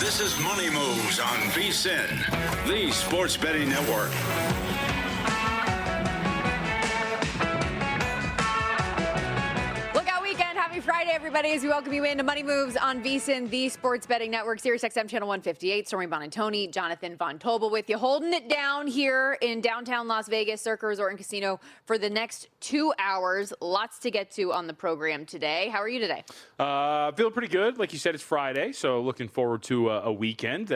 This is Money Moves on VSiN, the sports betting network. Happy Friday, everybody, as we welcome you into Money Moves on VSiN, the sports betting network, Sirius XM Channel 158. Stormy, Buonantony, Jonathan Von Tobel with you, holding it down here in downtown Las Vegas, Circa Resort Casino for the next 2 hours. Lots to get to on the program today. How are you today? Feeling pretty good. Like you said, it's Friday, so looking forward to a weekend.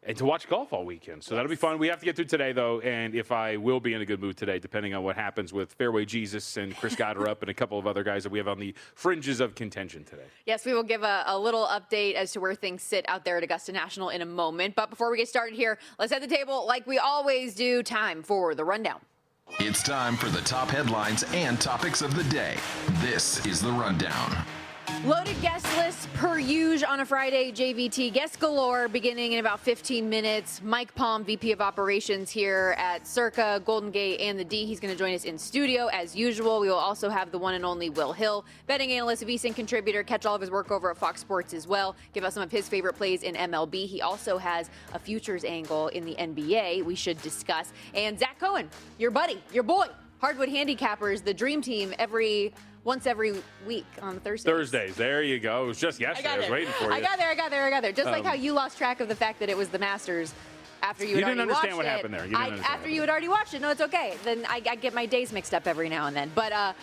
And to watch golf all weekend. So that'll be fun. We have to get through today, though, and if I will be in a good mood today, depending on what happens with Fairway Jesus and Chris Gotterup and a couple of other guys that we have on the fringes of contention today. Yes, we will give a little update as to where things sit out there at Augusta National in a moment. But before we get started here, let's set the table like we always do. Time for the rundown. It's time for the top headlines and topics of the day. This is the rundown. Loaded guest list per usual on a Friday. JVT guests galore beginning in about 15 minutes. Mike Palm, VP of Operations here at Circa, Golden Gate, and the D. He's going to join us in studio as usual. We will also have the one and only Will Hill, betting analyst, VSiN Contributor, catch all of his work over at Fox Sports as well. Give us some of his favorite plays in MLB. He also has a futures angle in the NBA we should discuss. And Zach Cohen, your buddy, your boy, Hardwood Handicappers, the dream team once every week on Thursdays. There you go. It was just yesterday. I was waiting for you. I got there. Just like how you lost track of the fact that it was the Masters after you had already watched it. You didn't understand what happened there. After you had already watched it. No, it's okay. Then I get my days mixed up every now and then. But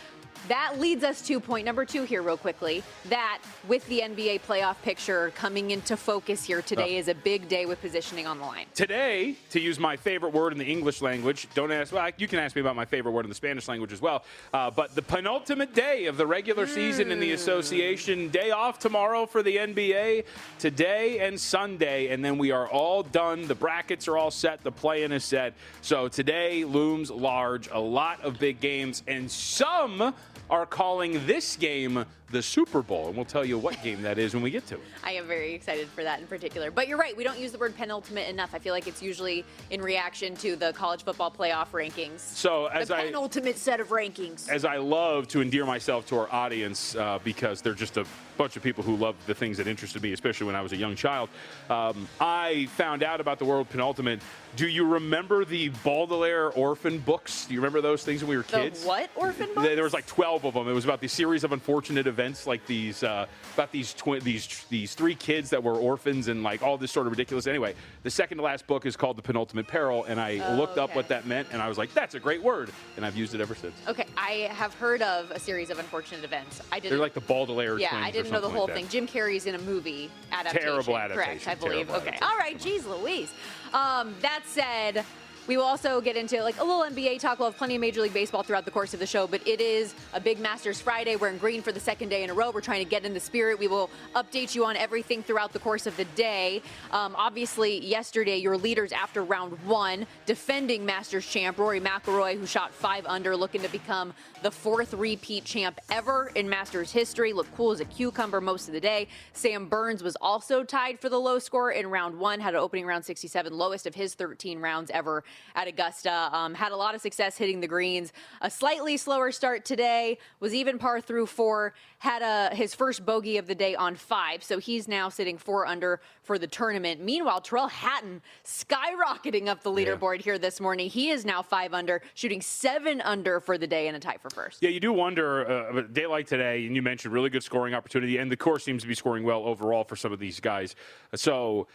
that leads us to point number 2 here real quickly, that with the NBA playoff picture coming into focus here, today is a big day with positioning on the line. Today, to use my favorite word in the English language, you can ask me about my favorite word in the Spanish language as well, but the penultimate day of the regular season in the association, day off tomorrow for the NBA, today and Sunday, and then we are all done. The brackets are all set. The play-in is set. So today looms large, a lot of big games, and some are calling this game the Super Bowl, and we'll tell you what game that is when we get to it. I am very excited for that in particular. But you're right, we don't use the word penultimate enough. I feel like it's usually in reaction to the college football playoff rankings. So the penultimate set of rankings. As I love to endear myself to our audience because they're just a bunch of people who love the things that interested me, especially when I was a young child, I found out about the word penultimate. Do you remember the Baudelaire orphan books? Do you remember those things when we were kids? The what orphan books? There was like 12 of them. It was about the series of unfortunate events, like these about these 3 kids that were orphans and like all this sort of ridiculous. Anyway, the second to last book is called The Penultimate Peril, and I looked up what that meant, and I was like, that's a great word, and I've used it ever since. Okay, I have heard of a series of unfortunate events. They're like the Baudelaire twins. Yeah, I didn't know the whole thing. Jim Carrey's in a movie adaptation. Terrible adaptation. Correct, I believe. Terrible okay. All right, geez Louise. That said, we will also get into like a little NBA talk. We'll have plenty of Major League Baseball throughout the course of the show, but it is a big Masters Friday. We're in green for the second day in a row. We're trying to get in the spirit. We will update you on everything throughout the course of the day. Obviously, yesterday, your leaders after round 1, defending Masters champ Rory McIlroy, who shot 5 under, looking to become the 4th repeat champ ever in Masters history. Looked cool as a cucumber most of the day. Sam Burns was also tied for the low score in round 1, had an opening round 67, lowest of his 13 rounds ever at Augusta. Had a lot of success hitting the greens. A slightly slower start today, was even par through 4, had his first bogey of the day on 5, so he's now sitting 4 under for the tournament. Meanwhile, Terrell Hatton skyrocketing up the leaderboard here this morning. He is now 5 under, shooting 7 under for the day and a tie for first. Yeah, you do wonder, a day like today, and you mentioned really good scoring opportunity, and the course seems to be scoring well overall for some of these guys. So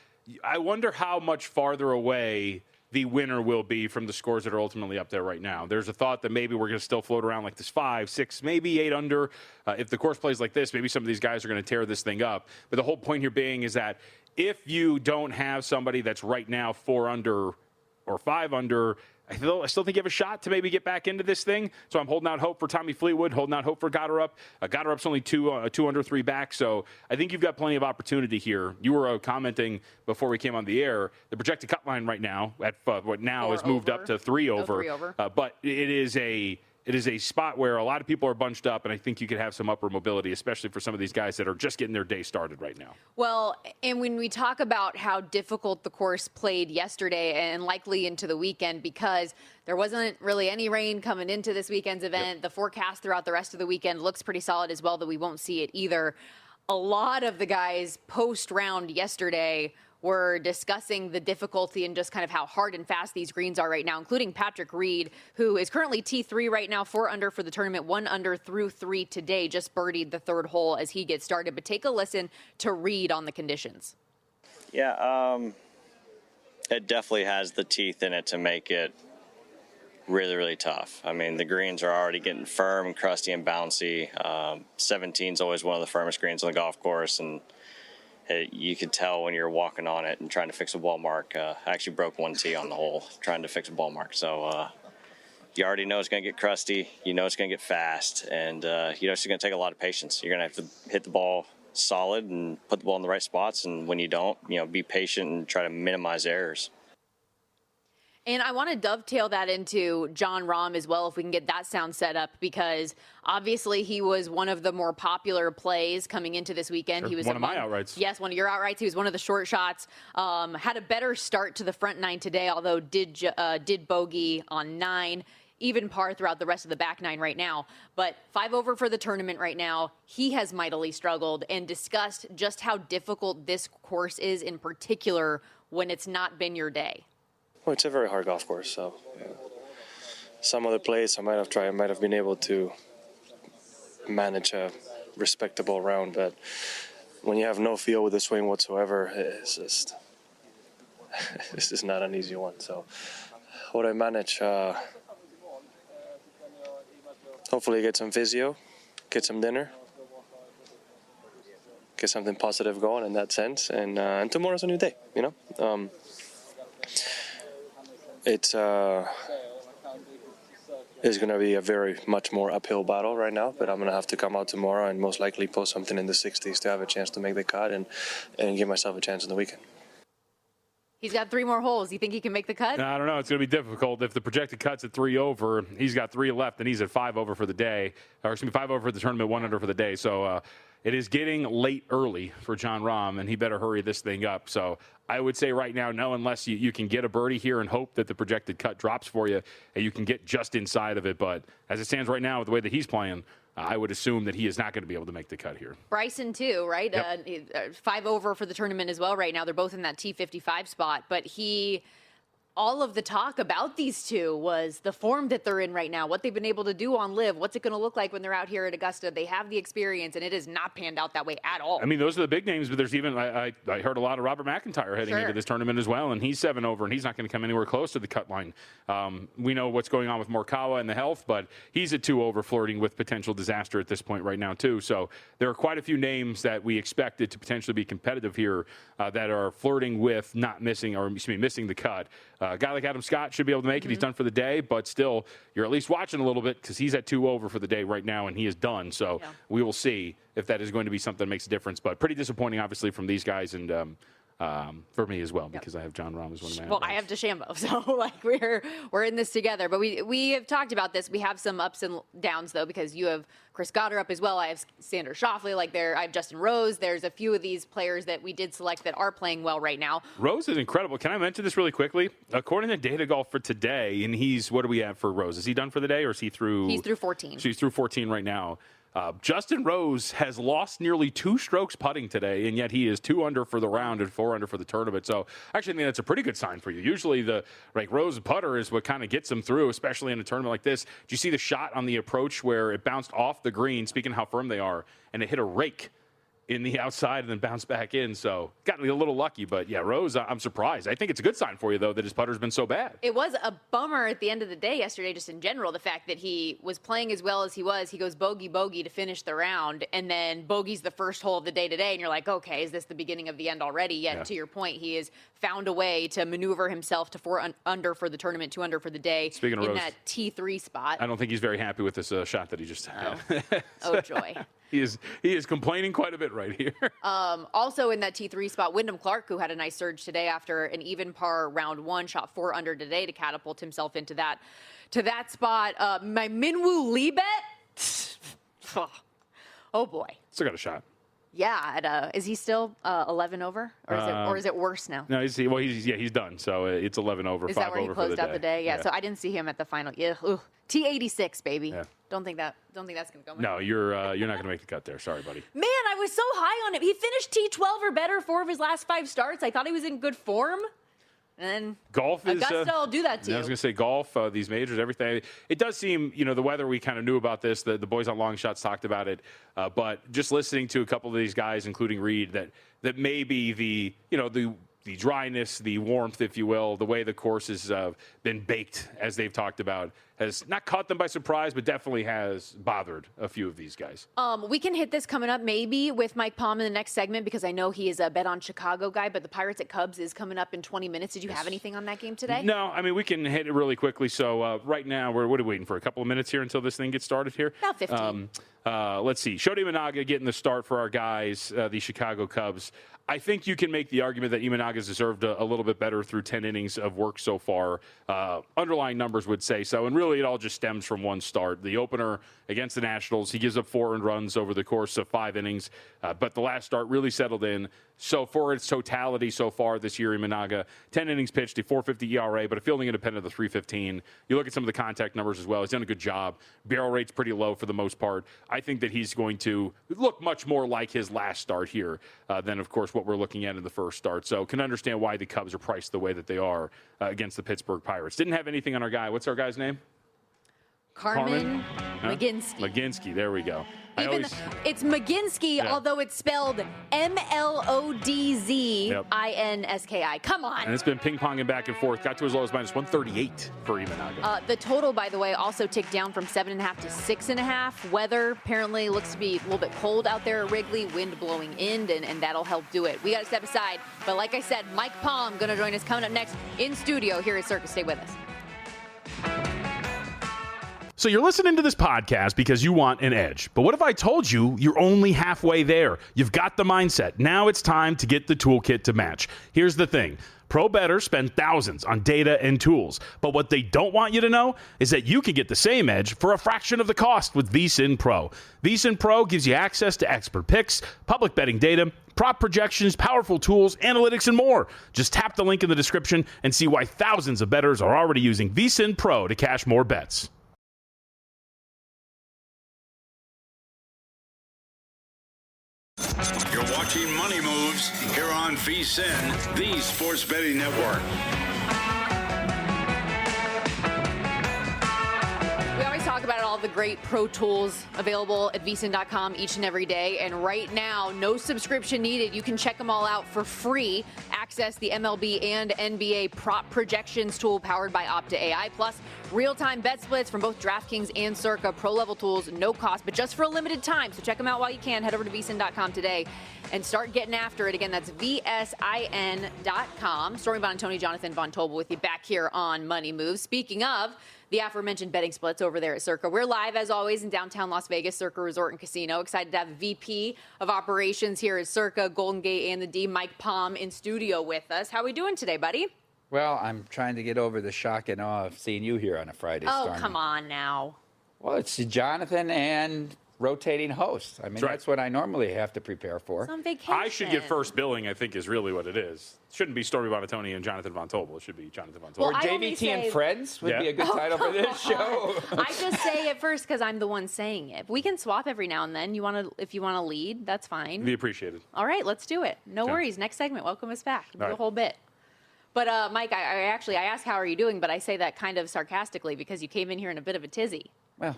I wonder how much farther away the winner will be from the scores that are ultimately up there right now. There's a thought that maybe we're going to still float around like this 5, 6, maybe 8 under. If the course plays like this, maybe some of these guys are going to tear this thing up. But the whole point here being is that if you don't have somebody that's right now 4 under or 5 under, I still think you have a shot to maybe get back into this thing. So I'm holding out hope for Tommy Fleetwood, holding out hope for Gotterup. Gotterup's only 2 under 3 back, so I think you've got plenty of opportunity here. You were commenting before we came on the air, the projected cut line right now at what now is moved up to 3 over. 3 over. But it is a spot where a lot of people are bunched up, and I think you could have some upper mobility, especially for some of these guys that are just getting their day started right now. Well, and when we talk about how difficult the course played yesterday and likely into the weekend, because there wasn't really any rain coming into this weekend's event, the forecast throughout the rest of the weekend looks pretty solid as well, that we won't see it either. a lot of the guys post-round yesterday were discussing the difficulty and just kind of how hard and fast these greens are right now, including Patrick Reed, who is currently T3 right now, 4 under for the tournament, 1 under through 3 today, just birdied the third hole as he gets started. But take a listen to Reed on the conditions. Yeah, it definitely has the teeth in it to make it really, really tough. I mean, the greens are already getting firm, crusty, and bouncy. 17 is always one of the firmest greens on the golf course, and you could tell when you're walking on it and trying to fix a ball mark. I actually broke one tee on the hole trying to fix a ball mark. So you already know it's going to get crusty. You know it's going to get fast. And you know it's going to take a lot of patience. You're going to have to hit the ball solid and put the ball in the right spots. And when you don't, you know, be patient and try to minimize errors. And I want to dovetail that into Jon Rahm as well, if we can get that sound set up, because obviously he was one of the more popular plays coming into this weekend. Sure. He was one of my outrights. Yes, one of your outrights. He was one of the short shots. Had a better start to the front 9 today, although did bogey on 9. Even par throughout the rest of the back 9 right now. But 5 over for the tournament right now. He has mightily struggled and discussed just how difficult this course is in particular when it's not been your day. Well, it's a very hard golf course, so some other plays I might have been able to manage a respectable round, but when you have no feel with the swing whatsoever, it's just this is not an easy one. So what I manage, hopefully get some physio, get some dinner, get something positive going in that sense, and tomorrow's a new day, you know. It's going to be a very much more uphill battle right now, but I'm going to have to come out tomorrow and most likely post something in the 60s to have a chance to make the cut and give myself a chance in the weekend. He's got 3 more holes. You think he can make the cut? I don't know. It's going to be difficult. If the projected cut's at 3 over, he's got 3 left, and he's at 5 over for the day. Or excuse me, 5 over for the tournament, 1 under for the day. So it is getting late early for Jon Rahm, and he better hurry this thing up. So I would say right now, no, unless you can get a birdie here and hope that the projected cut drops for you, and you can get just inside of it. But as it stands right now with the way that he's playing, I would assume that he is not going to be able to make the cut here. Bryson, too, right? Yep. 5 over for the tournament as well right now. They're both in that T55 spot. But all of the talk about these two was the form that they're in right now, what they've been able to do on LIV, what's it going to look like when they're out here at Augusta. They have the experience, and it has not panned out that way at all. I mean, those are the big names, but there's even, I heard a lot of Robert McIntyre heading into this tournament as well, and he's 7 over, and he's not going to come anywhere close to the cut line. We know what's going on with Morikawa and the health, but he's at 2 over, flirting with potential disaster at this point right now, too. So there are quite a few names that we expected to potentially be competitive here that are flirting with not missing, or missing the cut. A guy like Adam Scott should be able to make it. He's done for the day, but still, you're at least watching a little bit because he's at 2 over for the day right now, and he is done. So we will see if that is going to be something that makes a difference. But pretty disappointing, obviously, from these guys, and for me as well, because I have Jon Rahm as one of my Well, I have DeChambeau, so like we're in this together. But we have talked about this. We have some ups and downs, though, because you have Chris Goddard up as well. I have Xander Schauffele, I have Justin Rose. There's a few of these players that we did select that are playing well right now. Rose is incredible. Can I mention this really quickly? According to Data Golf for today, and what do we have for Rose? Is he done for the day, or is he through? He's through 14. So he's through 14 right now. Justin Rose has lost nearly 2 strokes putting today, and yet he is 2 under for the round and 4 under for the tournament. So actually, I mean, that's a pretty good sign for you. Usually the Rose putter is what kind of gets him through, especially in a tournament like this. Did you see the shot on the approach where it bounced off the green, speaking of how firm they are, and it hit a rake in the outside and then bounced back in? So got me a little lucky, but yeah, Rose, I'm surprised. I think it's a good sign for you, though, that his putter's been so bad. It was a bummer at the end of the day yesterday, just in general, the fact that he was playing as well as he was. He goes bogey to finish the round, and then bogey's the first hole of the day today, and you're like, okay, is this the beginning of the end already? Yet, to your point, he has found a way to maneuver himself to 4 under for the tournament, 2 under for the day. Speaking of in Rose, that T3 spot. I don't think he's very happy with this shot that he just had. Oh, joy. He is complaining quite a bit right here. Also in that T3 spot, Wyndham Clark, who had a nice surge today after an even par round 1, shot 4 under today to catapult himself into that spot. My Minwoo Lee bet. Oh boy. Still got a shot. Yeah, is he still 11 over, or is it worse now? No, he's done. So it's 11 over. Is 5 that where he over closed for the out the day? Yeah. So I didn't see him at the final. Yeah, T86, baby. Yeah. Don't think that's going to go. No, you're not going to make the cut there. Sorry, buddy. Man, I was so high on him. He finished T12 or better 4 of his last 5 starts. I thought he was in good form. And golf is Augusta will do that to you. I was going to say golf, these majors, everything. It does seem, the weather, we kind of knew about this. The boys on Long Shots talked about it. But just listening to a couple of these guys, including Reed, that maybe the dryness, the warmth, if you will, the way the course has been baked, as they've talked about, has not caught them by surprise, but definitely has bothered a few of these guys. We can hit this coming up maybe with Mike Palm in the next segment because I know he is a bet on Chicago guy, but the Pirates at Cubs is coming up in 20 minutes. Did you have anything on that game today? No, I mean, we can hit it really quickly. So right now, what are we waiting for? A couple of minutes here until this thing gets started here? About 15. Let's see. Shota Imanaga getting the start for our guys, the Chicago Cubs. I think you can make the argument that Imanaga's deserved a little bit better through 10 innings of work so far. Underlying numbers would say so, and really it all just stems from one start. The opener against the Nationals, he gives up 4 earned runs over the course of 5 innings, but the last start really settled in. So for its totality so far this year, Imanaga, 10 innings pitched, a 4.50 ERA, but a fielding independent of the 3.15. You look at some of the contact numbers as well. He's done a good job. Barrel rate's pretty low for the most part. I think that he's going to look much more like his last start here than, of course, what we're looking at in the first start. So can understand why the Cubs are priced the way that they are against the Pittsburgh Pirates. Didn't have anything on our guy. What's our guy's name? Carmen McGinsky. McGinsky. There we go. It's McGinsky, although it's spelled MLODZINSKI. Come on. And it's been ping-ponging back and forth. Got to as low as minus 138 for Imanaga. The total, by the way, also ticked down from 7.5 to 6.5. Weather apparently looks to be a little bit cold out there at Wrigley. Wind blowing in, and that'll help do it. We got to step aside. But like I said, Mike Palm going to join us coming up next in studio here at Circa. Stay with us. So you're listening to this podcast because you want an edge. But what if I told you you're only halfway there? You've got the mindset. Now it's time to get the toolkit to match. Here's the thing. Pro bettors spend thousands on data and tools. But what they don't want you to know is that you can get the same edge for a fraction of the cost with VSiN Pro. VSiN Pro gives you access to expert picks, public betting data, prop projections, powerful tools, analytics, and more. Just tap the link in the description and see why thousands of bettors are already using VSiN Pro to cash more bets. You're watching Money Moves here on VSiN, the Sports Betting Network. We always talk about all the great pro tools available at VSiN.com each and every day. And right now, no subscription needed. You can check them all out for free. Access the MLB and NBA prop projections tool powered by Opta AI. Plus, real-time bet splits from both DraftKings and Circa. Pro-level tools, no cost, but just for a limited time. So check them out while you can. Head over to VSiN.com today and start getting after it. Again, that's VSIN.com. Stormy Buonantony, Jonathan Von Tobel with you back here on Money Moves. Speaking of the aforementioned betting splits over there at Circa. We're live, as always, in downtown Las Vegas, Circa Resort and Casino. Excited to have the VP of Operations here at Circa, Golden Gate and the D, Mike Palm, in studio with us. How are we doing today, buddy? Well, I'm trying to get over the shock and awe of seeing you here on a Friday, Stormy. Oh, come on now. Well, it's Jonathan and rotating hosts. I mean, that's what I normally have to prepare for. It's on vacation. I should get first billing, I think, is really what it is. It shouldn't be Stormy Buonantony and Jonathan Von Tobel. It should be Jonathan Von Tobel. Or JVT and Friends would be a good title for this show. I just say it first because I'm the one saying it. We can swap every now and then. If you want to lead, that's fine. Be appreciated. All right, let's do it. No worries. Next segment. Welcome us back. Do the whole bit. But, Mike, I asked how are you doing, but I say that kind of sarcastically because you came in here in a bit of a tizzy. Well,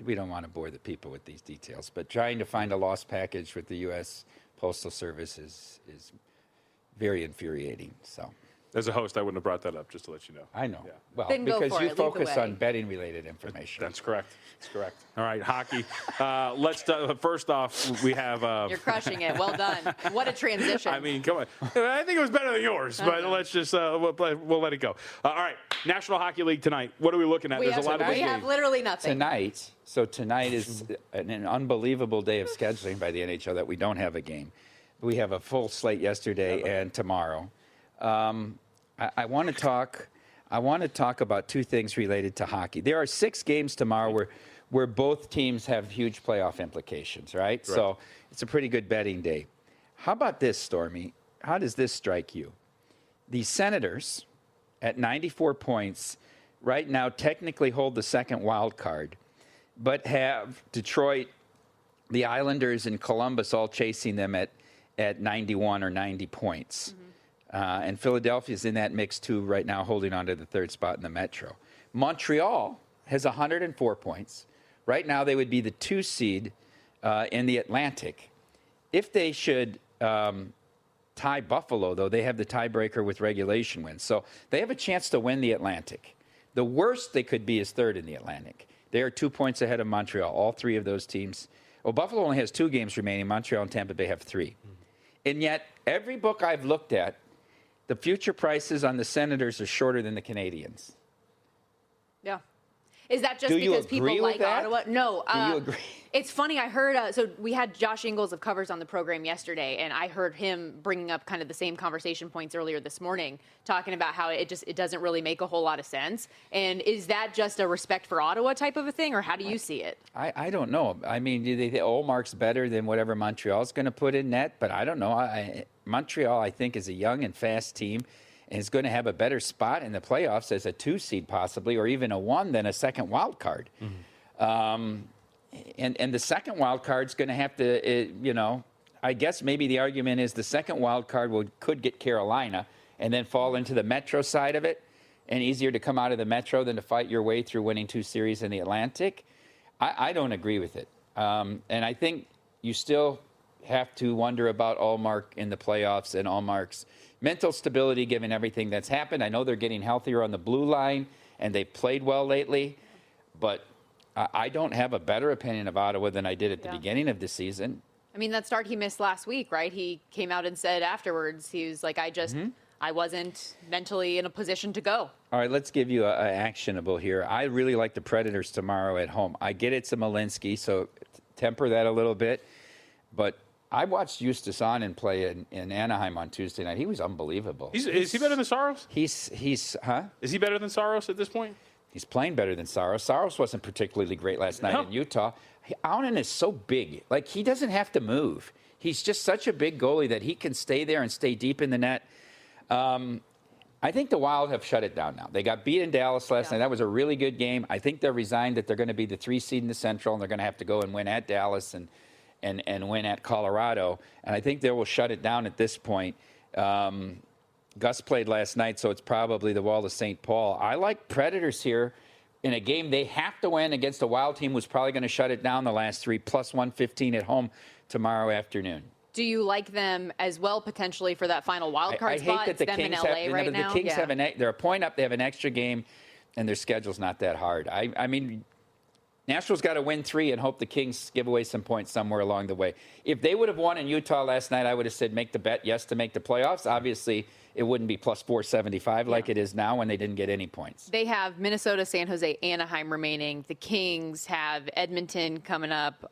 we don't want to bore the people with these details, but trying to find a lost package with the U.S. Postal Service is very infuriating. So, as a host, I wouldn't have brought that up, just to let you know. I know. Yeah. Well, then because you focus on betting-related information. That's correct. That's correct. All right, hockey. Let's first off, we have. You're crushing it. Well done. What a transition. I mean, come on. I think it was better than yours, but let's just we'll let it go. All right, National Hockey League tonight. What are we looking at? We have literally nothing. Tonight is an unbelievable day of scheduling by the NHL that we don't have a game. We have a full slate yesterday and tomorrow. I want to talk about two things related to hockey. There are 6 games tomorrow where both teams have huge playoff implications, right? So it's a pretty good betting day. How about this, Stormy? How does this strike you? The Senators, at 94 points, right now technically hold the second wild card. but have Detroit, the Islanders, and Columbus all chasing them at 91 or 90 points. And Philadelphia's in that mix, too, right now, holding on to the third spot in the Metro. Montreal has 104 points. Right now, they would be the 2 seed in the Atlantic. If they should tie Buffalo, though, they have the tiebreaker with regulation wins. So they have a chance to win the Atlantic. The worst they could be is third in the Atlantic. They are 2 points ahead of Montreal, all 3 of those teams. Well, Buffalo only has 2 games remaining. Montreal and Tampa Bay have 3. And yet, every book I've looked at, the future prices on the Senators are shorter than the Canadians. Yeah. Is that just Do you because agree people with like that? Ottawa? No. Do you agree? It's funny. I heard, so we had Josh Ingles of Covers on the program yesterday, and I heard him bringing up kind of the same conversation points earlier this morning, talking about how it doesn't really make a whole lot of sense. And is that just a respect for Ottawa type of a thing, or how do you see it? I don't know. I mean, do they think Olmark's better than whatever Montreal's going to put in net? But I don't know. Montreal, I think, is a young and fast team and is going to have a better spot in the playoffs as a 2 seed possibly, or even a 1 than a second wild card. And the second wild card's going to have to, I guess maybe the argument is the second wild card could get Carolina and then fall into the Metro side of it, and easier to come out of the Metro than to fight your way through winning 2 series in the Atlantic. I don't agree with it. And I think you still have to wonder about Allmark in the playoffs and Allmark's mental stability given everything that's happened. I know they're getting healthier on the blue line, and they've played well lately, but I don't have a better opinion of Ottawa than I did at the beginning of the season. I mean, that start he missed last week, right? He came out and said afterwards, he was like, I wasn't mentally in a position to go. All right, let's give you a actionable here. I really like the Predators tomorrow at home. I get it's a Malinsky, so temper that a little bit. But I watched Justus Onen play in Anaheim on Tuesday night. He was unbelievable. Is he better than Saros? He's Is he better than Saros at this point? He's playing better than Saros. Saros wasn't particularly great last night in Utah. Onen is so big. Like, he doesn't have to move. He's just such a big goalie that he can stay there and stay deep in the net. I think the Wild have shut it down now. They got beat in Dallas last night. That was a really good game. I think they're resigned that they're going to be the 3 seed in the Central, and they're going to have to go and win at Dallas and win at Colorado. And I think they will shut it down at this point. Gus played last night, so it's probably the Wall of St. Paul. I like Predators here in a game they have to win against a Wild team who's probably going to shut it down the last 3, plus 115 at home tomorrow afternoon. Do you like them as well potentially for that final wild card spot? I hate that the Kings have, now. The Kings have they're a point up. They have an extra game, and their schedule's not that hard. I mean, Nashville's got to win 3 and hope the Kings give away some points somewhere along the way. If they would have won in Utah last night, I would have said make the bet, yes, to make the playoffs. Obviously, it wouldn't be plus 475 like it is now when they didn't get any points. They have Minnesota, San Jose, Anaheim remaining. The Kings have Edmonton coming up,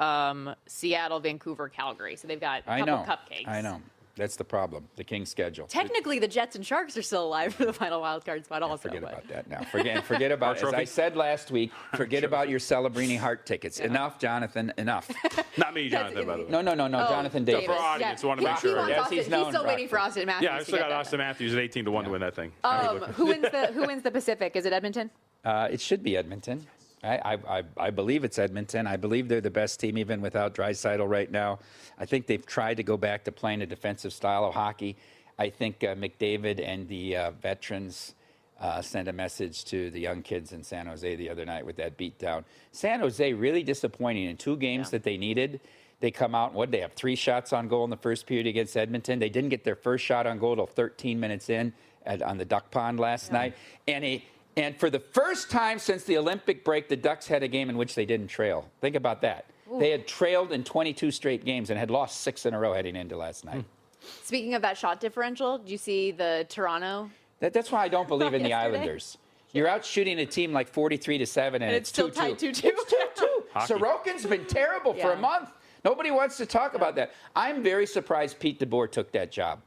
Seattle, Vancouver, Calgary. So they've got a couple cupcakes. I know. That's the problem, the Kings schedule. Technically, the Jets and Sharks are still alive for the final wild card spot also. Forget about that now. Forget about, as I said last week, forget about your Celebrini Hart tickets. Enough, Jonathan, enough. Not me, Jonathan, by the way. No, Jonathan Davis. For our audience, want to make sure. He's still waiting for Austin Matthews. Yeah, I still got Austin Matthews at 18-1 to win that thing. Who wins the Pacific? Is it Edmonton? It should be Edmonton. I believe it's Edmonton. I believe they're the best team even without Draisaitl right now. I think they've tried to go back to playing a defensive style of hockey. I think McDavid and the veterans sent a message to the young kids in San Jose the other night with that beatdown. San Jose really disappointing in 2 games that they needed. They come out and they have 3 shots on goal in the first period against Edmonton. They didn't get their first shot on goal till 13 minutes in on the Duck Pond last night. And for the first time since the Olympic break, the Ducks had a game in which they didn't trail. Think about that. Ooh. They had trailed in 22 straight games and had lost 6 in a row heading into last night. Speaking of that shot differential, did you see the Toronto? That's why I don't believe in the Islanders. You're out shooting a team like 43-7, and it's 2-2. Still tied 2-2. It's 2-2. Sorokin's been terrible for a month. Nobody wants to talk about that. I'm very surprised Pete DeBoer took that job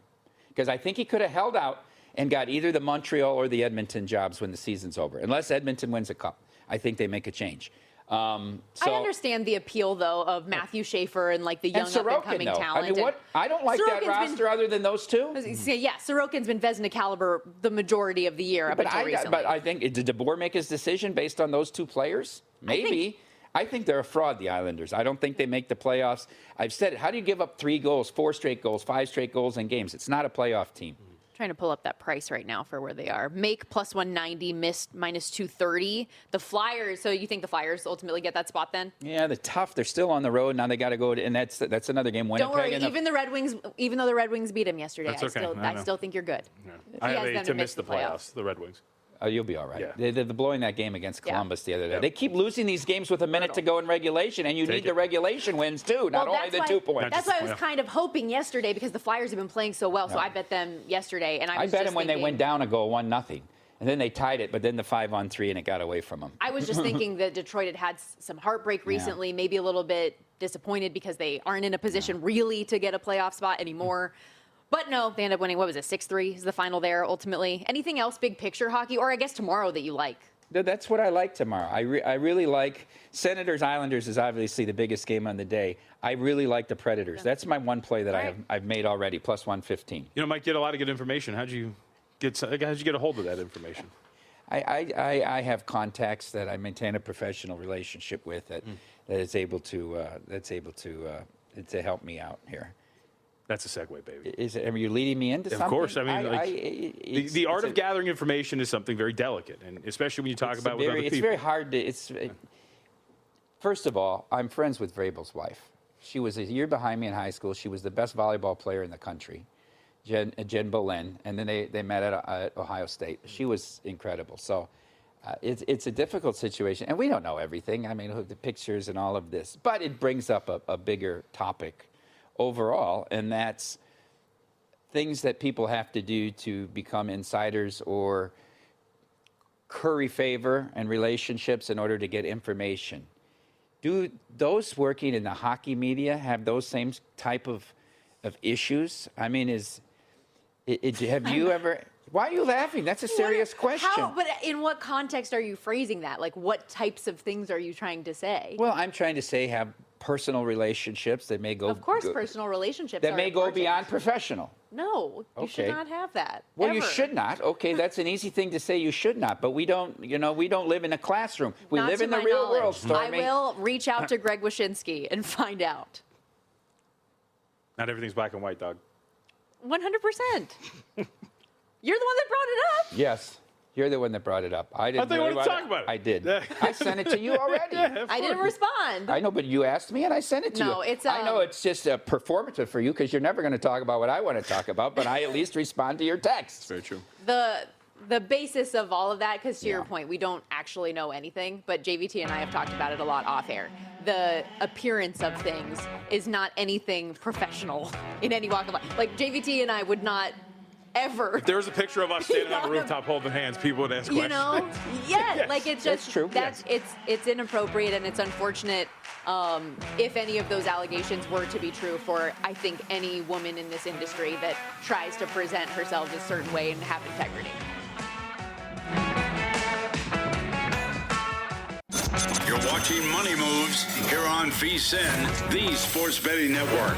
because I think he could have held out and got either the Montreal or the Edmonton jobs when the season's over. Unless Edmonton wins a cup, I think they make a change. I understand the appeal, though, of Matthew Schaefer and like the young up-and-coming talent. I mean, I don't like that roster other than those 2. Yeah, Sorokin's been Vezina caliber the majority of the year up until recently. But I think, did DeBoer make his decision based on those 2 players? Maybe. I think they're a fraud, the Islanders. I don't think they make the playoffs. I've said it. How do you give up 3 goals, 4 straight goals, 5 straight goals in games? It's not a playoff team. Trying to pull up that price right now for where they are. Make plus 190, missed minus 230. The Flyers, so you think the Flyers ultimately get that spot then? Yeah, they're tough. They're still on the road. Now they got to go to, and that's another game. Don't worry, even the Red Wings, even though the Red Wings beat them yesterday, That's okay. I still think you're good. Yeah. He I has have them to miss the playoffs, the Red Wings. Oh, you'll be all right. Yeah. They're blowing that game against Columbus the other day. Yep. They keep losing these games with a minute to go in regulation, and you need the regulation wins too, not only the 2 points. That's why I was kind of hoping yesterday because the Flyers have been playing so well. So I bet them yesterday, and I bet them when they went down a goal 1-0, and then they tied it, but then the 5-on-3 and it got away from them. I was just thinking that Detroit had had some heartbreak recently, maybe a little bit disappointed because they aren't in a position really to get a playoff spot anymore. But no, they end up winning, what was it, 6-3 is the final there ultimately. Anything else big picture hockey, or I guess tomorrow that you like? That's what I like tomorrow. I really like Senators-Islanders is obviously the biggest game on the day. I really like the Predators. That's my one play that I've made already, plus 115. You know, Mike, get a lot of good information. How'd you get a hold of that information? I have contacts that I maintain a professional relationship with that is able to help me out here. That's a segue, baby. Are you leading me into something? Of course. I mean, the art of gathering information is something very delicate, and especially when you talk about with other people. It's very hard to. First of all, I'm friends with Vrabel's wife. She was a year behind me in high school. She was the best volleyball player in the country, Jen Boleyn, and then they met at Ohio State. She was incredible. So it's a difficult situation, and we don't know everything. I mean, the pictures and all of this, but it brings up a bigger topic overall, and that's things that people have to do to become insiders or curry favor and relationships in order to get information. Do those working in the hockey media have those same type of issues? I mean, have you ever... Why are you laughing? That's a serious question. But in what context are you phrasing that? Like, what types of things are you trying to say? Well, I'm trying to say have personal relationships that may go... Of course, personal relationships that are may go important. beyond professional. No, you should not have that. Well, ever. you should not. Okay, that's an easy thing to say. You should not. But we don't live in a classroom. We live in the real world, Stormy. I will reach out to Greg Wyshynski and find out. Not everything's black and white, dog. 100%. You're the one that brought it up. Yes. You're the one that brought it up. I didn't. I thought you wanted to talk about it. I did. I sent it to you already. I didn't respond. I know, but you asked me and I sent it to you. No, it's. I know it's just performative for you because you're never going to talk about what I want to talk about, but I at least respond to your texts. Very true. The basis of all of that, because to your point, we don't actually know anything, but JVT and I have talked about it a lot off air. The appearance of things is not anything professional in any walk of life. Like JVT and I would not ever. If there was a picture of us standing on a rooftop holding hands, people would ask questions. You know, yes, like it's just that's true. It's inappropriate and it's unfortunate. If any of those allegations were to be true for, I think, any woman in this industry that tries to present herself a certain way and have integrity. You're watching Money Moves here on VSiN, the Sports Betting Network.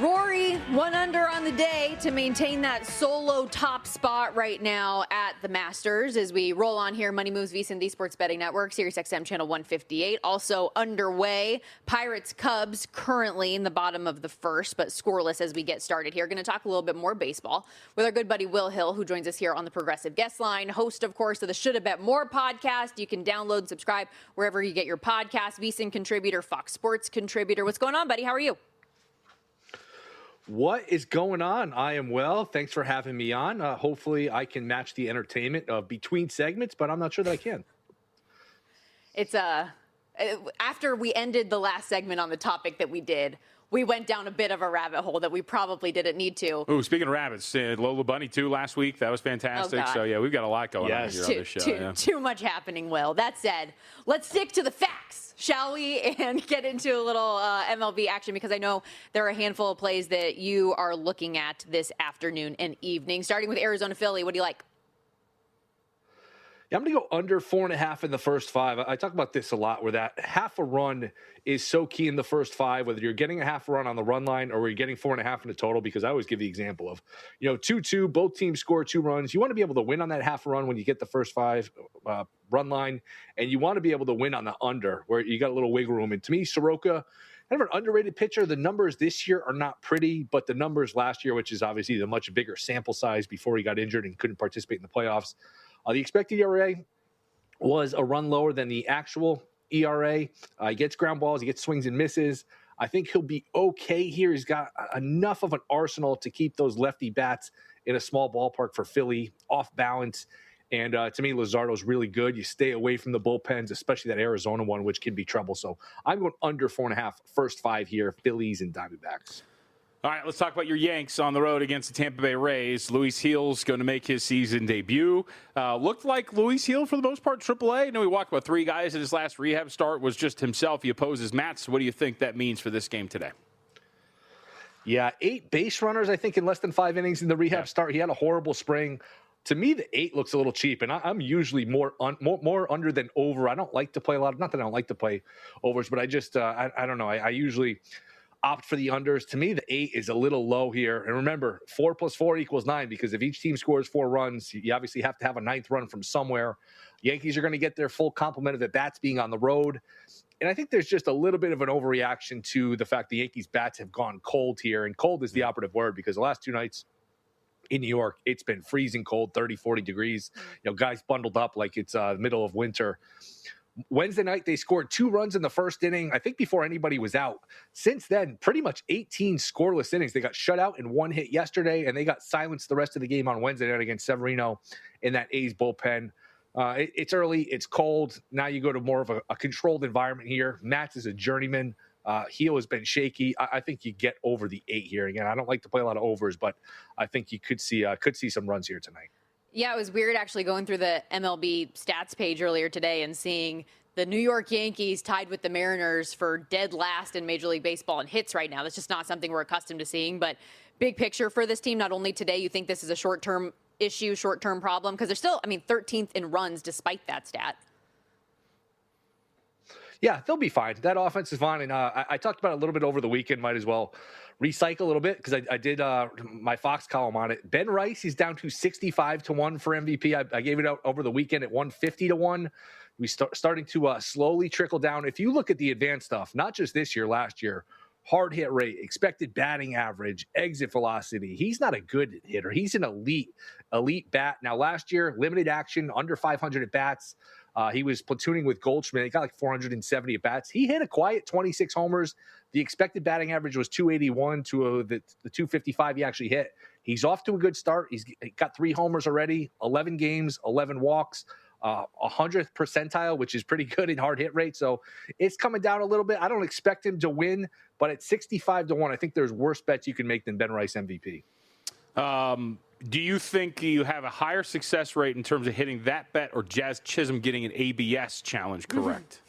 Rory, 1 under on the day to maintain that solo top spot right now at the Masters as we roll on here. Money Moves, VSiN, the Sports Betting Network, Sirius XM channel 158. Also underway, Pirates Cubs currently in the bottom of the first, but scoreless as we get started here. Going to talk a little bit more baseball with our good buddy Will Hill, who joins us here on the Progressive Guest Line, host, of course, of the Shoulda Bet More podcast. You can download and subscribe wherever you get your podcast. VSiN Contributor, Fox Sports Contributor. What's going on, buddy? How are you? What is going on? I am well. Thanks for having me on. Hopefully I can match the entertainment of between segments, but I'm not sure that I can. It's after we ended the last segment on the topic that we did, we went down a bit of a rabbit hole that we probably didn't need to. Oh, speaking of rabbits, Lola Bunny, too, last week. That was fantastic. Oh, So, yeah, we've got a lot going on here on this show. Too much happening, Will. That said, let's stick to the facts, shall we? And get into a little MLB action because I know there are a handful of plays that you are looking at this afternoon and evening. Starting with Arizona Philly, what do you like? Yeah, I'm going to go under 4.5 in the first 5. I talk about this a lot, where that half a run is so key in the first 5, whether you're getting a half a run on the run line or you're getting 4.5 in the total, because I always give the example of, 2-2, both teams score 2 runs. You want to be able to win on that half a run when you get the first 5 run line, and you want to be able to win on the under, where you got a little wiggle room. And to me, Soroka, kind of an underrated pitcher. The numbers this year are not pretty, but the numbers last year, which is obviously the much bigger sample size before he got injured and couldn't participate in the playoffs, the expected ERA was a run lower than the actual ERA. He gets ground balls, he gets swings and misses. I think he'll be okay here. He's got enough of an arsenal to keep those lefty bats in a small ballpark for Philly off balance. And to me, Luzardo's really good. You stay away from the bullpens, especially that Arizona one, which can be trouble. So I'm going under 4.5, first 5 here, Phillies and Diamondbacks. All right, let's talk about your Yanks on the road against the Tampa Bay Rays. Luis Gil's going to make his season debut. Looked like Luis Gil, for the most part, AAA. I know he walked about 3 guys at his last rehab start, was just himself. He opposes Mats. What do you think that means for this game today? Yeah, 8 base runners, I think, in less than 5 innings in the rehab start. He had a horrible spring. To me, the 8 looks a little cheap, and I'm usually more under than over. I don't like to play a lot. Not that I don't like to play overs, but I just I don't know. I usually opt for the unders. To me, the 8 is a little low here. And remember, 4 + 4 = 9, because if each team scores 4 runs, you obviously have to have a 9th run from somewhere. Yankees are going to get their full complement of at bats being on the road. And I think there's just a little bit of an overreaction to the fact the Yankees bats have gone cold here. And cold is the operative word, because the last 2 nights in New York, it's been freezing cold, 30, 40 degrees. Guys bundled up like it's the middle of winter. Wednesday night, they scored 2 runs in the first inning, I think before anybody was out. Since then, pretty much 18 scoreless innings. They got shut out in 1 hit yesterday, and they got silenced the rest of the game on Wednesday night against Severino in that A's bullpen. It's early. It's cold. Now you go to more of a controlled environment here. Nats is a journeyman. Heel has been shaky. I think you get over the 8 here. Again, I don't like to play a lot of overs, but I think you could see some runs here tonight. Yeah, it was weird actually going through the MLB stats page earlier today and seeing the New York Yankees tied with the Mariners for dead last in Major League Baseball in hits right now. That's just not something we're accustomed to seeing. But big picture for this team, not only today, you think this is a short-term issue, short-term problem, because they're still, 13th in runs despite that stat. Yeah, they'll be fine. That offense is fine. And I talked about it a little bit over the weekend. Might as well recycle a little bit, because I did my Fox column on it. Ben Rice, he's down to 65-1 for MVP. I gave it out over the weekend at 150-1. We starting to slowly trickle down. If you look at the advanced stuff, not just this year, last year, hard hit rate, expected batting average, exit velocity. He's not a good hitter. He's an elite bat. Now, last year, limited action, under 500 at bats. He was platooning with Goldschmidt. He got like 470 at bats. He hit a quiet 26 homers. The expected batting average was 281 to the 255 he actually hit. He's off to a good start. He's got 3 homers already, 11 games, 11 walks, 100th percentile, which is pretty good in hard hit rate. So it's coming down a little bit. I don't expect him to win, but at 65-1, I think there's worse bets you can make than Ben Rice MVP. Do you think you have a higher success rate in terms of hitting that bet, or Jazz Chisholm getting an ABS challenge correct?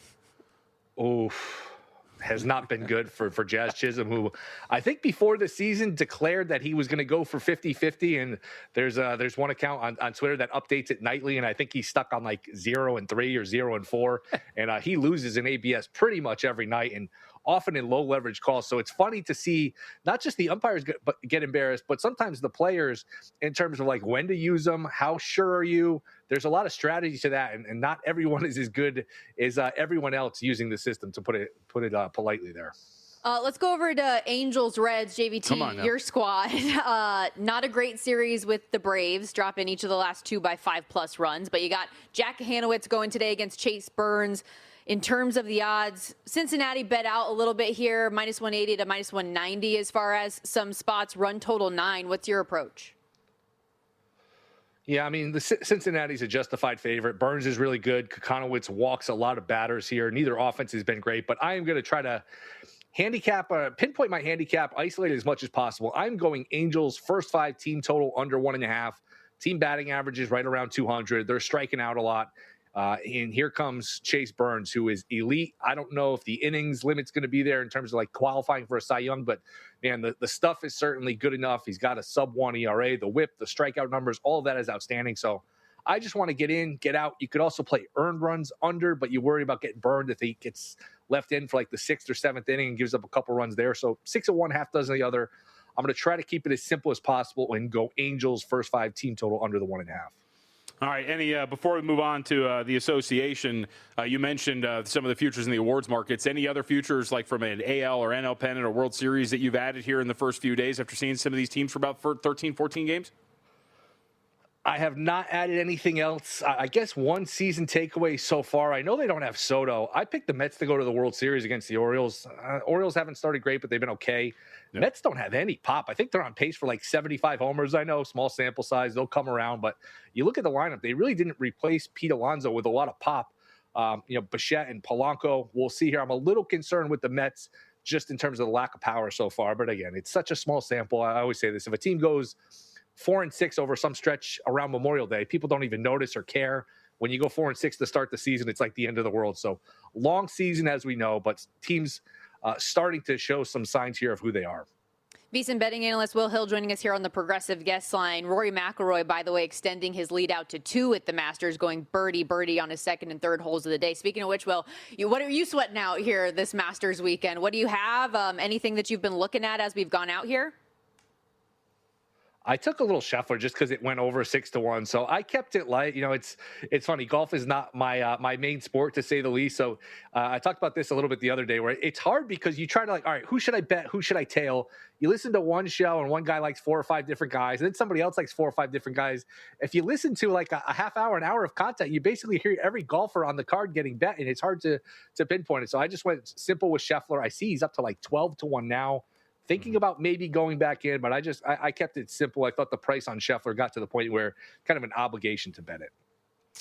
Has not been good for Jazz Chisholm, who I think before the season declared that he was going to go for 50-50. And there's one account on Twitter that updates it nightly, and I think he's stuck on like 0-3 or 0-4. And he loses an ABS pretty much every night, and often in low leverage calls. So it's funny to see not just the umpires get embarrassed, but sometimes the players, in terms of like when to use them, how sure are you? There's a lot of strategy to that, and not everyone is as good as everyone else using the system, to put it politely there. Let's go over to Angels Reds. JVT, your squad. Not a great series with the Braves, dropping each of the last 2 by 5+ runs, but you got Jack Hanowitz going today against Chase Burns. In terms of the odds, Cincinnati bet out a little bit here, -180 to -190 as far as some spots. Run total 9. What's your approach? Yeah, the Cincinnati's a justified favorite. Burns is really good. Kokonowitz walks a lot of batters here. Neither offense has been great, but I am going to try to pinpoint my handicap, isolate it as much as possible. I'm going Angels first 5 team total under 1.5. Team batting average is right around 200. They're striking out a lot. And here comes Chase Burns, who is elite. I don't know if the innings limit's going to be there in terms of like qualifying for a Cy Young, but man, the stuff is certainly good enough. He's got a sub-1 ERA, the whip, the strikeout numbers, all of that is outstanding. So I just want to get in, get out. You could also play earned runs under, but you worry about getting burned if he gets left in for like the 6th or 7th inning and gives up a couple runs there. So 6 of one, half dozen of the other. I'm going to try to keep it as simple as possible and go Angels first 5 team total under the 1.5. All right, before we move on to the association, you mentioned some of the futures in the awards markets. Any other futures, like from an AL or NL pennant or World Series, that you've added here in the first few days after seeing some of these teams for about 13, 14 games? I have not added anything else. I guess one season takeaway so far. I know they don't have Soto. I picked the Mets to go to the World Series against the Orioles. Orioles haven't started great, but they've been okay. Yeah. Mets don't have any pop. I think they're on pace for like 75 homers. I know, small sample size. They'll come around. But you look at the lineup, they really didn't replace Pete Alonso with a lot of pop. Bichette and Polanco. We'll see here. I'm a little concerned with the Mets just in terms of the lack of power so far. But again, it's such a small sample. I always say this. If a team goes 4-6 over some stretch around Memorial Day, people don't even notice or care. When you go 4-6 to start the season, it's like the end of the world. So long season, as we know, but teams starting to show some signs here of who they are. VSiN betting analyst Will Hill joining us here on the Progressive guest line. Rory McIlroy, by the way, extending his lead out to 2 at the Masters, going birdie on his 2nd and 3rd holes of the day. Speaking of which, Will, what are you sweating out here this Masters weekend? What do you have? Anything that you've been looking at as we've gone out here? I took a little Scheffler just because it went over 6-1, so I kept it light. It's funny. Golf is not my main sport, to say the least. So I talked about this a little bit the other day, where it's hard because you try to all right, who should I bet? Who should I tail? You listen to one show and one guy likes 4 or 5 different guys, and then somebody else likes 4 or 5 different guys. If you listen to like a half hour, an hour of content, you basically hear every golfer on the card getting bet, and it's hard to pinpoint it. So I just went simple with Scheffler. I see he's up to like 12-1 now. Thinking about maybe going back in, but I kept it simple. I thought the price on Scheffler got to the point where kind of an obligation to bet it.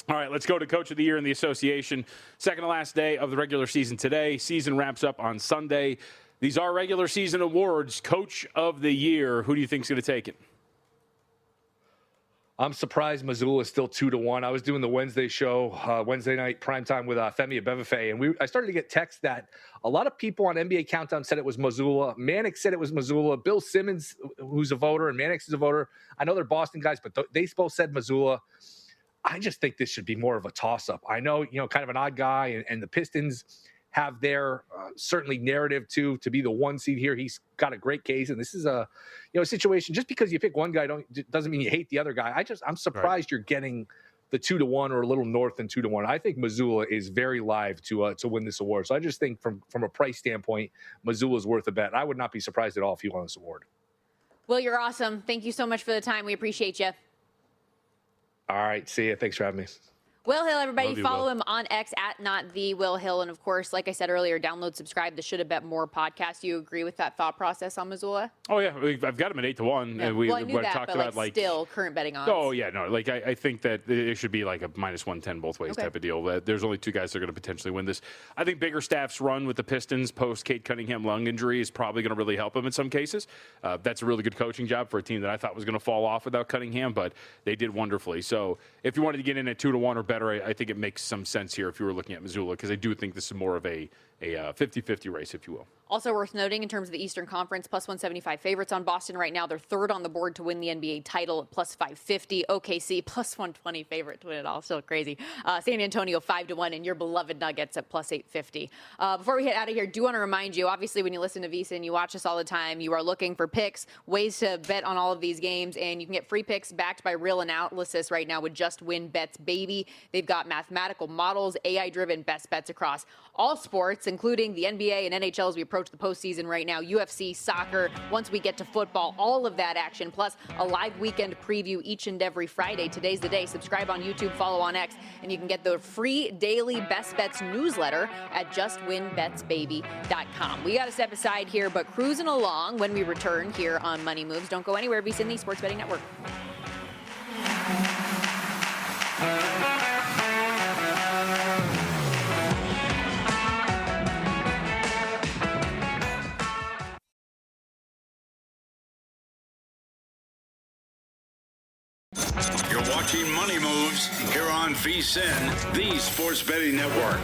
All right, let's go to Coach of the Year in the association. Second to last day of the regular season today. Season wraps up on Sunday. These are regular season awards. Coach of the Year, who do you think is going to take it? I'm surprised Missoula is still 2-1. I was doing the Wednesday show, Wednesday night primetime with Femi Abebefe, and I started to get texts that a lot of people on NBA Countdown said it was Missoula. Mannix said it was Missoula. Bill Simmons, who's a voter, and Mannix is a voter. I know they're Boston guys, but they both said Missoula. I just think this should be more of a toss-up. I know, kind of an odd guy, and the Pistons have their certainly narrative to be the 1 seed here. He's got a great case, and this is a situation. Just because you pick one guy doesn't mean you hate the other guy. I'm surprised You're getting the 2-1 or a little north than 2-1. I think Missoula is very live to win this award. So I just think from a price standpoint, Missoula is worth a bet. I would not be surprised at all if he won this award. Will, you're awesome. Thank you so much for the time. We appreciate you. All right, see you. Thanks for having me. Will Hill, everybody, follow him on X at @NotTheWillHill. And, of course, like I said earlier, download, subscribe, the Should Have Bet More podcast. Do you agree with that thought process on Missoula? Oh, yeah. I've got him at 8-1. Yeah. We I knew that, talked but about, still current betting odds. Oh, yeah. No, I think that it should be like a -110 both ways type of deal. There's only 2 guys that are going to potentially win this. I think Biggerstaff's run with the Pistons post Kate Cunningham lung injury is probably going to really help him in some cases. That's a really good coaching job for a team that I thought was going to fall off without Cunningham, but they did wonderfully. So if you wanted to get in at 2-1 or better, I think it makes some sense here if you were looking at Missoula, because I do think this is more of a 50-50 race, if you will. Also worth noting in terms of the Eastern Conference, +175 favorites on Boston right now. They're 3rd on the board to win the NBA title at +550. OKC +120 favorite to win it all. Still crazy. San Antonio 5-1, and your beloved Nuggets at +850. Before we head out of here, do want to remind you, obviously, when you listen to VSiN, you watch us all the time. You are looking for picks, ways to bet on all of these games, and you can get free picks backed by real analysis right now with Just Win Bets, baby. They've got mathematical models, AI-driven best bets across all sports, including the NBA and NHL as we approach the postseason right now, UFC, soccer, once we get to football, all of that action, plus a live weekend preview each and every Friday. Today's the day. Subscribe on YouTube, follow on X, and you can get the free daily Best Bets newsletter at justwinbetsbaby.com. We got to step aside here, but cruising along when we return here on Money Moves. Don't go anywhere. VSiN, the Sports Betting Network. You're watching Money Moves here on VSiN, the Sports Betting Network.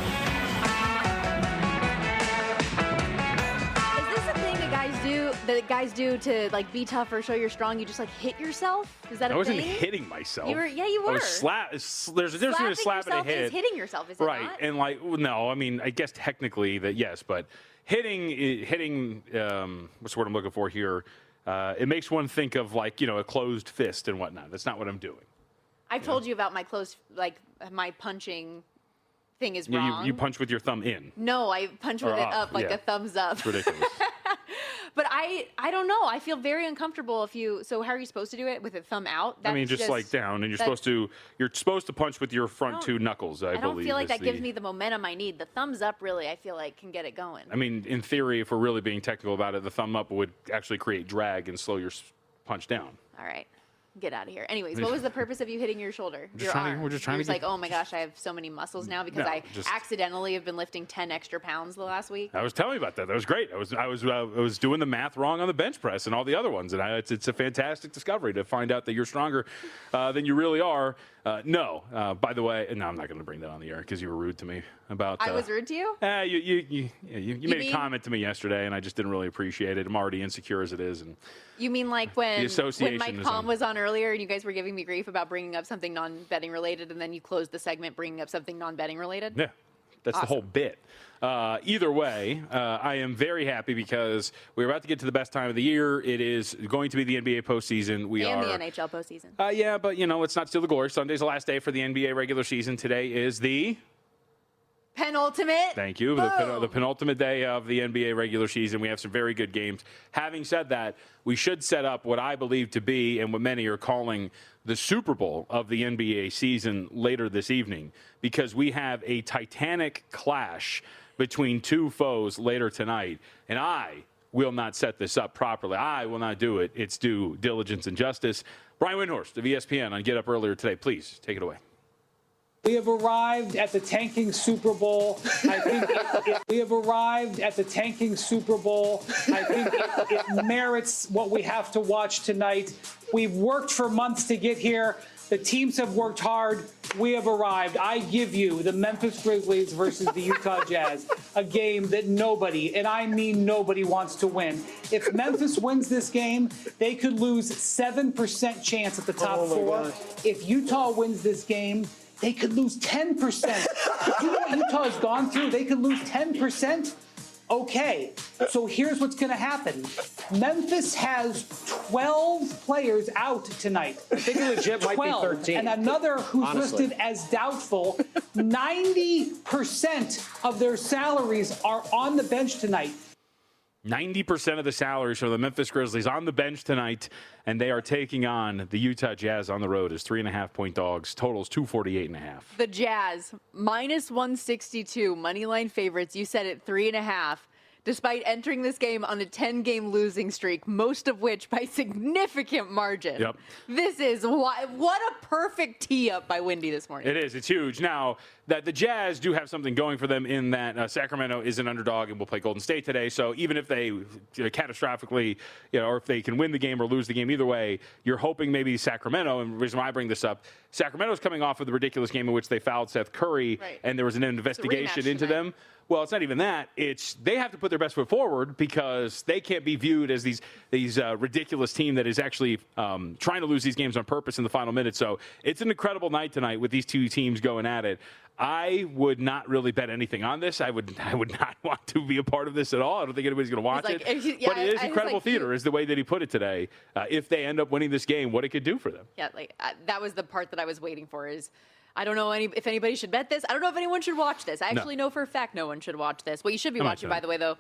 Is this a thing that guys do that guys do to like be tough or show you're strong? You just like hit yourself? Is that a thing? I wasn't hitting myself. You were. I was there's a difference between a slap and a hit. Is hitting yourself, is it right? not? And like, no, I mean, I guess technically that yes, but hitting. What's the word I'm looking for here? It makes one think of like a closed fist and whatnot. That's not what I'm doing. I've told you about my my punching thing is wrong. You punch with your thumb in. No, I punch with it up like a thumbs up. It's ridiculous. But I don't know. I feel very uncomfortable so how are you supposed to do it? With a thumb out? That's just like down, and you're supposed to punch with your front two knuckles, I believe. I don't feel like that gives me the momentum I need. The thumbs up really, I feel like, can get it going. I mean, in theory, if we're really being technical about it, the thumb up would actually create drag and slow your punch down. All right. Get out of here. Anyways, what was the purpose of you hitting your shoulder? We're just trying to like, oh my gosh, I have so many muscles now because I accidentally have been lifting 10 extra pounds the last week. I was telling you about that. That was great. I was doing the math wrong on the bench press and all the other ones, and it's a fantastic discovery to find out that you're stronger than you really are. No, by the way, no, I'm not going to bring that on the air because you were rude to me about. I was rude to you? You made a comment to me yesterday, and I just didn't really appreciate it. I'm already insecure as it is, and. You mean like when Mike Palm was on earlier and you guys were giving me grief about bringing up something non-betting related, and then you closed the segment bringing up something non-betting related? Yeah, that's awesome. The whole bit. Either way, I am very happy because we're about to get to the best time of the year. It is going to be the NBA postseason. And the NHL postseason. Yeah, but let's not steal the glory. Sunday's the last day for the NBA regular season. Today is the penultimate. Thank you. The penultimate day of the NBA regular season. We have some very good games. Having said that, we should set up what I believe to be and what many are calling the Super Bowl of the NBA season later this evening, because we have a titanic clash between two foes later tonight. And I will not set this up properly. I will not do it. It's due diligence and justice. Brian Windhorst of ESPN on Get Up Earlier today. Please take it away. We have arrived at the tanking Super Bowl. I think we have arrived at the tanking Super Bowl. I think it merits what we have to watch tonight. We've worked for months to get here. The teams have worked hard. We have arrived. I give you the Memphis Grizzlies versus the Utah Jazz, a game that nobody, and I mean nobody, wants to win. If Memphis wins this game, they could lose 7% chance at the top four. If Utah wins this game, they could lose 10%. You know what Utah has gone through? They could lose 10%. Okay, so here's what's going to happen. Memphis has 12 players out tonight. I think it legit might be 13. And another who's listed as doubtful. 90% of their salaries are on the bench tonight. 90% of the salaries for the Memphis Grizzlies on the bench tonight, and they are taking on the Utah Jazz on the road as 3.5-point dogs. Totals 248.5. The Jazz minus 162 moneyline favorites. You said it 3.5. Despite entering this game on a 10-game losing streak, most of which by significant margin. Yep. This is what a perfect tee up by Windy this morning. It is. It's huge. Now, that the Jazz do have something going for them in that Sacramento is an underdog and will play Golden State today. So even if they catastrophically, or if they can win the game or lose the game, either way, you're hoping maybe Sacramento, and the reason why I bring this up, Sacramento's coming off of the ridiculous game in which they fouled Seth Curry, right, and there was an investigation into them. Well, it's not even that. It's they have to put their best foot forward because they can't be viewed as these ridiculous team that is actually trying to lose these games on purpose in the final minute. So it's an incredible night tonight with these two teams going at it. I would not really bet anything on this. I would not want to be a part of this at all. I don't think anybody's going to watch it. But it is incredible theater, is the way that he put it today. If they end up winning this game, what it could do for them. Yeah, that was the part that I was waiting for. Is I don't know if anybody should bet this. I don't know if anyone should watch this. I actually know for a fact no one should watch this. What you should be watching, by the way, though,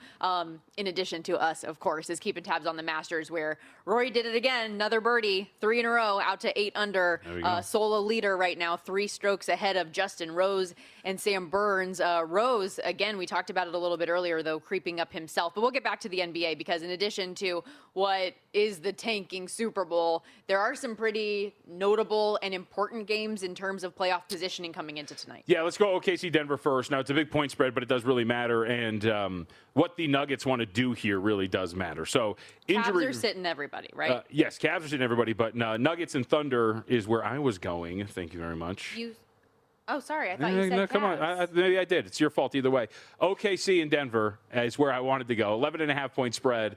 in addition to us, of course, is keeping tabs on the Masters, where Rory did it again. Another birdie, 3 in a row, out to 8 under. Solo leader right now, 3 strokes ahead of Justin Rose and Sam Burns. Rose, again, we talked about it a little bit earlier, though, creeping up himself. But we'll get back to the NBA because in addition to what is the tanking Super Bowl, there are some pretty notable and important games in terms of playoff positioning coming into tonight. Yeah, let's go OKC Denver first. Now, it's a big point spread, but it does really matter. And what the Nuggets want to do here really does matter. So Cavs are sitting everybody, right? Yes, Cavs are sitting everybody, but Nuggets and Thunder is where I was going. Thank you very much. Oh, sorry. I thought you said no, come Cavs. on. Maybe I did. It's your fault either way. OKC and Denver is where I wanted to go. 11.5-point spread.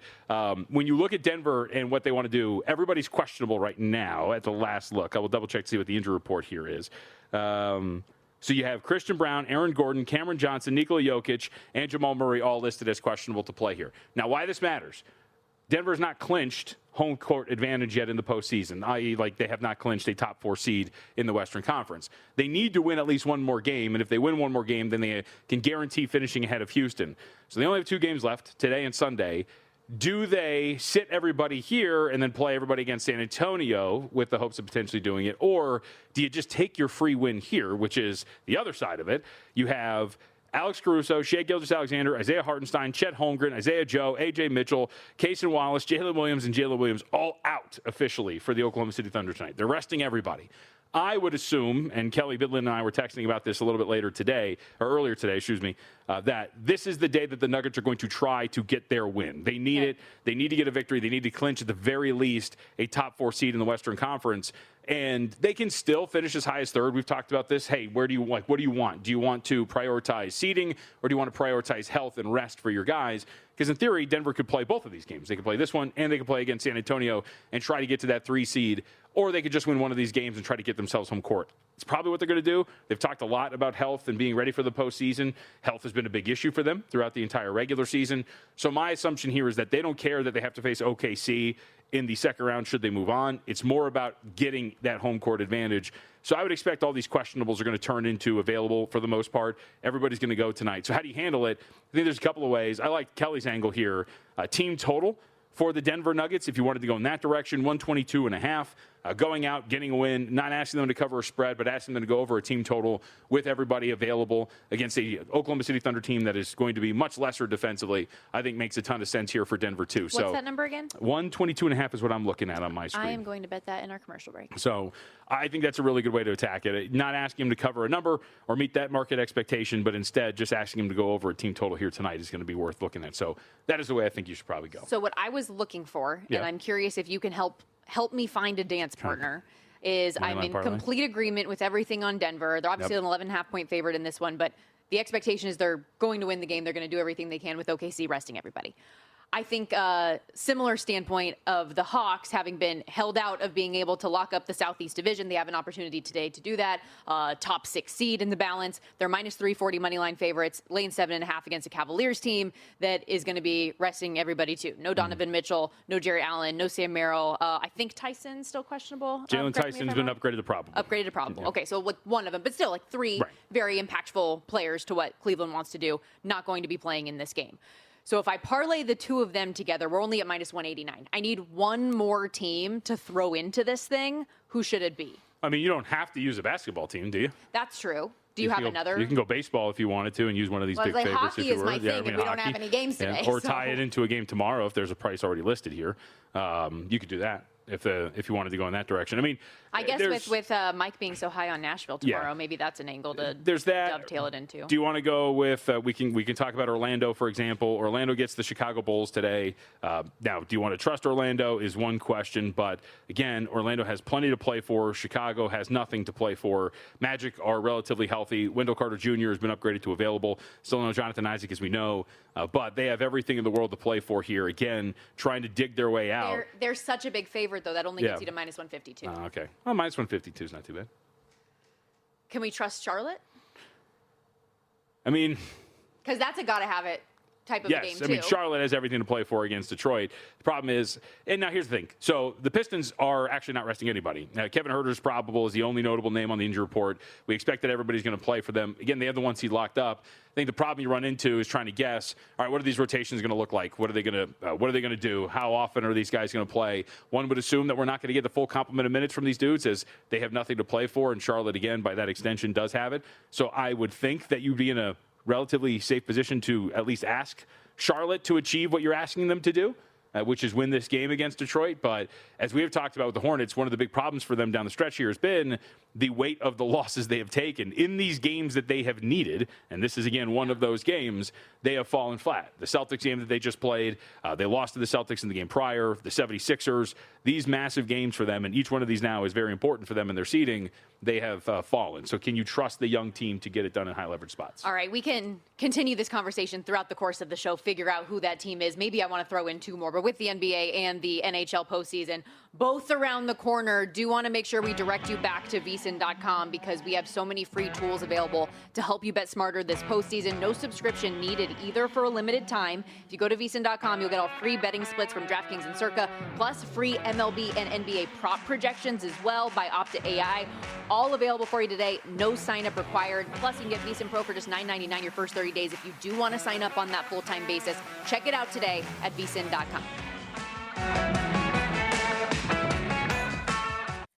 When you look at Denver and what they want to do, everybody's questionable right now at the last look. I will double-check to see what the injury report here is. So you have Christian Brown, Aaron Gordon, Cameron Johnson, Nikola Jokic, and Jamal Murray all listed as questionable to play here. Now, why this matters, Denver's not clinched home court advantage yet in the postseason, i.e., like they have not clinched a top 4 seed in the Western Conference. They need to win at least one more game, and if they win one more game, then they can guarantee finishing ahead of Houston. So they only have 2 games left, today and Sunday. Do they sit everybody here and then play everybody against San Antonio with the hopes of potentially doing it? Or do you just take your free win here, which is the other side of it? You have Alex Caruso, Shai Gilgeous-Alexander, Isaiah Hartenstein, Chet Holmgren, Isaiah Joe, A.J. Mitchell, Kaysen Wallace, Jalen Williams, and Jalen Williams all out officially for the Oklahoma City Thunder tonight. They're resting everybody. I would assume, and Kelly Bidlin and I were texting about this a little bit earlier today, that this is the day that the Nuggets are going to try to get their win. They need it. They need to get a victory. They need to clinch at the very least a top 4 seed in the Western Conference. And they can still finish as high as third. We've talked about this. Hey, what do you want? Do you want to prioritize seeding, or do you want to prioritize health and rest for your guys? Because in theory, Denver could play both of these games. They could play this one, and they could play against San Antonio and try to get to that 3 seed, or they could just win one of these games and try to get themselves home court. It's probably what they're going to do. They've talked a lot about health and being ready for the postseason. Health has been a big issue for them throughout the entire regular season. So my assumption here is that they don't care that they have to face OKC in the second round should they move on. It's more about getting that home court advantage. So I would expect all these questionables are going to turn into available for the most part. Everybody's going to go tonight. So how do you handle it? I think there's a couple of ways. I like Kelly's angle here. Team total for the Denver Nuggets, if you wanted to go in that direction, 122.5. Going out, getting a win, not asking them to cover a spread, but asking them to go over a team total with everybody available against the Oklahoma City Thunder team that is going to be much lesser defensively, I think makes a ton of sense here for Denver, too. What's that number again? 122.5 is what I'm looking at on my screen. I am going to bet that in our commercial break. So I think that's a really good way to attack it. Not asking him to cover a number or meet that market expectation, but instead just asking him to go over a team total here tonight is going to be worth looking at. So that is the way I think you should probably go. So what I was looking for, and I'm curious if you can help me find a dance partner, is I'm in complete agreement with everything on Denver. They're obviously an 11.5-point favorite in this one, but the expectation is they're going to win the game. They're going to do everything they can with OKC resting everybody. I think similar standpoint of the Hawks having been held out of being able to lock up the Southeast Division. They have an opportunity today to do that. Top 6 seed in the balance. They're minus 340 money line favorites, laying 7.5 against a Cavaliers team that is going to be resting everybody too. No Donovan Mitchell, no Jerry Allen, no Sam Merrill. I think Tyson's still questionable. Jalen Tyson's been upgraded to probable. Upgraded to probable. Yeah. Okay, so with one of them, but still like 3 very impactful players to what Cleveland wants to do, not going to be playing in this game. So if I parlay the 2 of them together, we're only at minus 189. I need one more team to throw into this thing. Who should it be? I mean, you don't have to use a basketball team, do you? That's true. Do you have another? You can go baseball if you wanted to and use one of these big favorites. Hockey is my thing, and we don't have any games today. Or tie it into a game tomorrow if there's a price already listed here. You could do that if you wanted to go in that direction. I mean, I guess with Mike being so high on Nashville tomorrow, maybe that's an angle to dovetail it into. Do you want to go with we can talk about Orlando, for example. Orlando gets the Chicago Bulls today. Now, do you want to trust Orlando is one question, but again, Orlando has plenty to play for. Chicago has nothing to play for. Magic are relatively healthy. Wendell Carter Jr. has been upgraded to available. Still no Jonathan Isaac, as we know, but they have everything in the world to play for here. Again, trying to dig their way out. They're such a big favorite, though. That only gets you to minus 152. Okay. Well, minus 152 is not too bad. Can we trust Charlotte? I mean, because that's a gotta have it type of a game, too. I mean, Charlotte has everything to play for against Detroit. The problem is, and now here's the thing. So the Pistons are actually not resting anybody. Now, Kevin Huerter's probable is the only notable name on the injury report. We expect that everybody's going to play for them. Again, they have the 1 seed locked up. I think the problem you run into is trying to guess, all right, what are these rotations going to look like? What are they going to do? How often are these guys going to play? One would assume that we're not going to get the full complement of minutes from these dudes as they have nothing to play for, and Charlotte, again, by that extension, does have it. So I would think that you'd be in a relatively safe position to at least ask Charlotte to achieve what you're asking them to do, which is win this game against Detroit. But as we have talked about with the Hornets, one of the big problems for them down the stretch here has been the weight of the losses they have taken in these games that they have needed, and this is, again, one of those games, they have fallen flat. The Celtics game that they just played, they lost to the Celtics in the game prior, the 76ers, these massive games for them, and each one of these now is very important for them in their seeding, they have fallen. So can you trust the young team to get it done in high-leverage spots? All right, we can continue this conversation throughout the course of the show, figure out who that team is. Maybe I want to throw in two more, but with the NBA and the NHL postseason, both around the corner, do want to make sure we direct you back to VSiN.com because we have so many free tools available to help you bet smarter this postseason. No subscription needed either for a limited time. If you go to VSiN.com, you'll get all free betting splits from DraftKings and Circa, plus free MLB and NBA prop projections as well by Opta AI. All available for you today. No sign-up required. Plus, you can get VSiN Pro for just $9.99 your first 30 days if you do want to sign up on that full-time basis. Check it out today at VSiN.com.